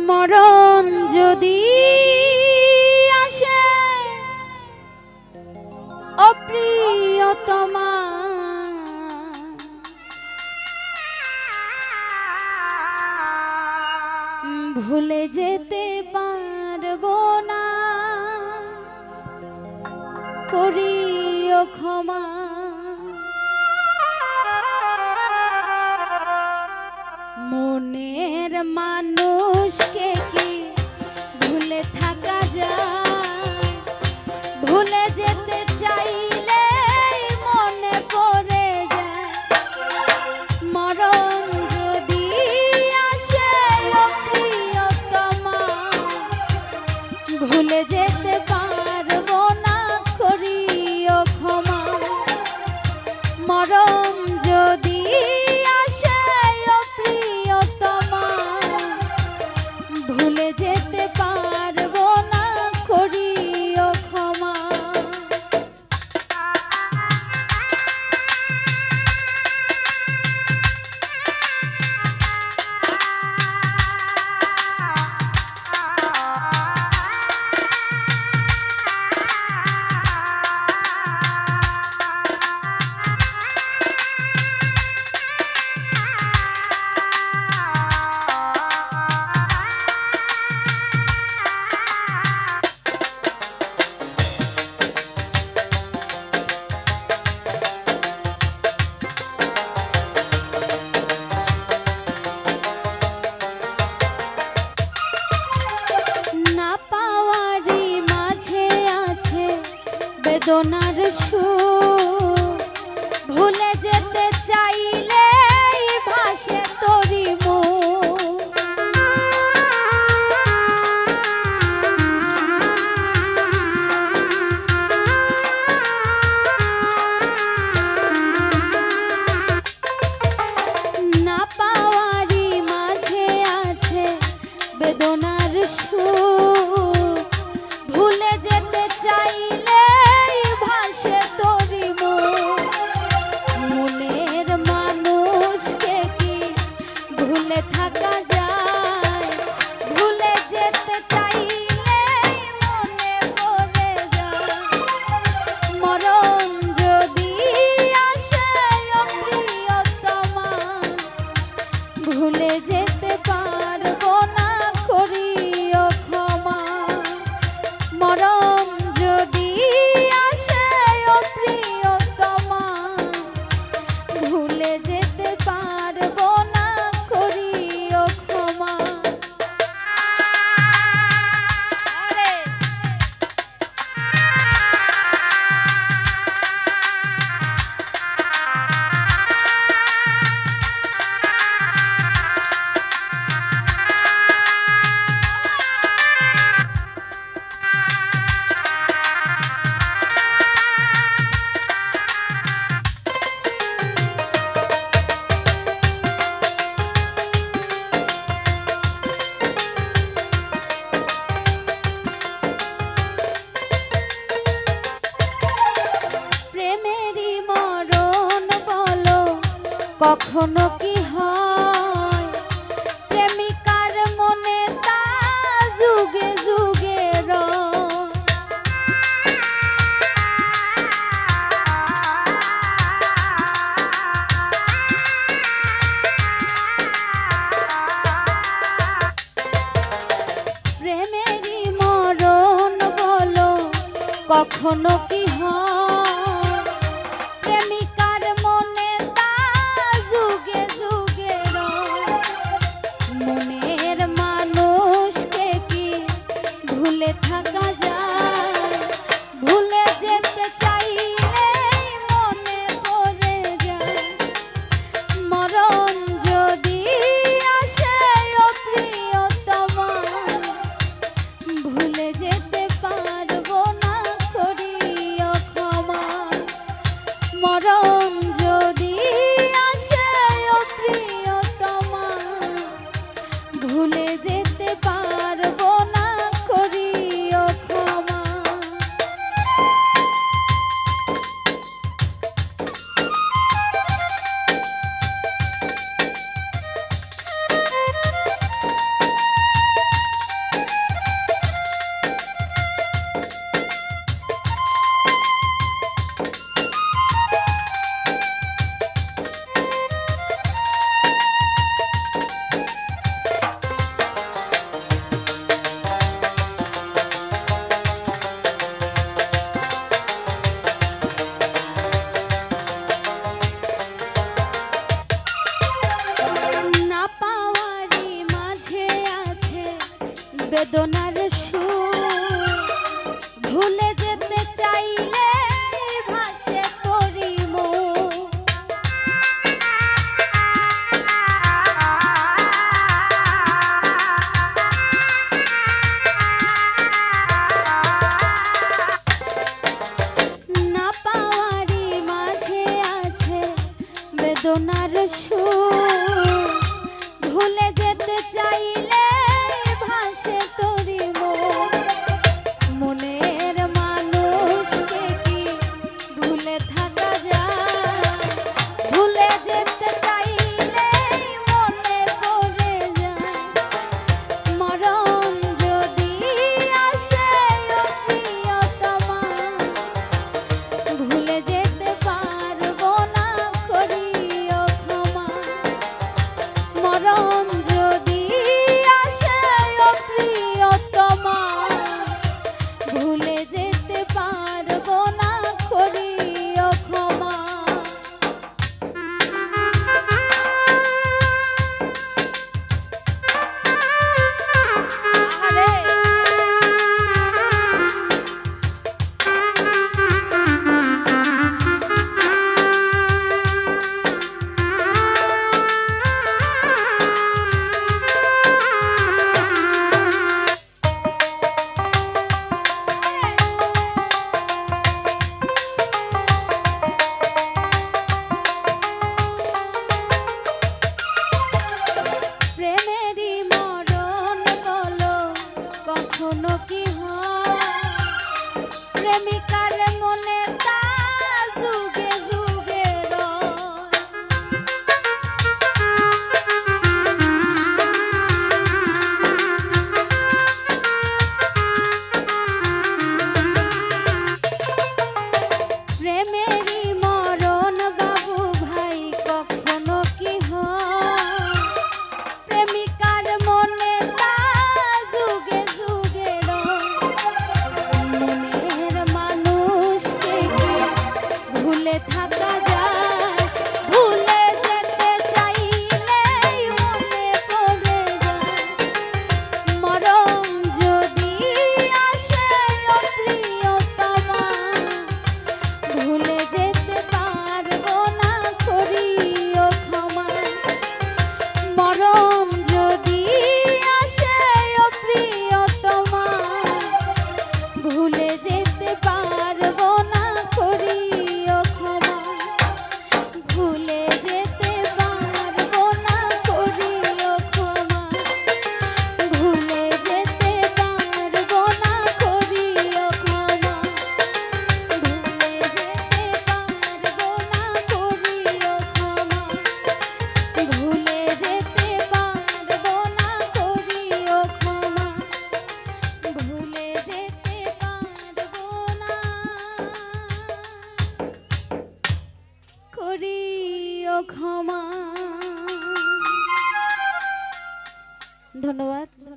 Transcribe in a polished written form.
মরণ যদি আসে অপ্রিয়তমা ভুলে যেতে পারবো না, করিও ক্ষমা। মনের মানুষকে কি ভুলে থাকা যায়? ভুলে যেতে চাইলে মনে পড়ে যায়। মরণ যদি আসে অপ্রিয়তমা ভুলে যেতে পারবো না, করিও ক্ষমা। মরণ যদি আসে অপ্রিয়তমা ভুলে যেতে পারবো না, করিও ক্ষমা। বেদনার সুর ভুলে যেতে চাইলে ভাসে তোরি মুখ। না পাওয়ারই মাঝে আছে বেদনার সুর ভুলে যেতে চাইলে ভাসে তোরি মুখ। মনের মানুষকে কি ভুলে থাকা যায়? ভুলে যেতে চাইলে মনে পড়ে যায়। মরণ যদি আসে অপ্রিয়তমা ভুলে যেতে পারবো না, করিও ক্ষমা। মরণ যদি আসে অপ্রিয়তমা ভুলে যেতে পারবো না, করিও ক্ষমা। প্রেমেরই মরণ বলো কখনো কি হয়? প্রেমিকার মনে তা যুগে যুগে রয়। প্রেমেরই মরণ বলো কখনো কি হয়? প্রেমিকার মনে তা যুগে যুগে রয়। মনের মানুষকে কি ভুলে থাকা যায়? ভুলে যেতে চাইলে মনে পড়ে যায়। মরণ যদি আসে অপ্রিয়তমা ভুলে যেতে পারবো না, করিও বেদনার সুর ভুলে যেতে চাইলে ভাসে তোরি মন না পাওয়ারি মাঝে আছে বেদনার সুর ভুলে যেতে চাইলে ভাসে তোরি মন মনের মানুষকে কি ভুলে থাকা যায় ভুলে যেতে চাইলে মনে পড়ে যায় মরণ যদি আসে ও প্রিয়তমা ভুলে যেতে পারবো না করিও ক্ষমা মরণ যদি আসে ও প্রিয়তমা ভুলে যেতে পারবো না করিও ক্ষমা প্রেমেরই মরণ বলো কখনো কি হয় প্রেমিকার মনে তা যুগে যুগে প্রেমেরই মরণ বাবু ভাই কখনো কি হয় প্রেমিকার মনে তা যুগে যুগে মনের মানুষকে ভুলে থাকা যায় ভুলে যেতে চাইলে মনে পড়ে যায় মরণ যদি আসে ও প্রিয়তমা ভুলে যেতে পারবো না করিও ক্ষমা মরণ যদি আসে ও প্রিয়তমা ভুলে যেতে পারবো না করিও ক্ষমা ভুলে যেতে পারবো না করিও ক্ষমা ভুলে যেতে পারবো না করিও ক্ষমা ভুলে যেতে পারবো না করিও ক্ষমা ভুলে যেতে পারবো না করিও ক্ষমা ভুলে যেতে পারবো না করিও ক্ষমা ধন্যবাদ।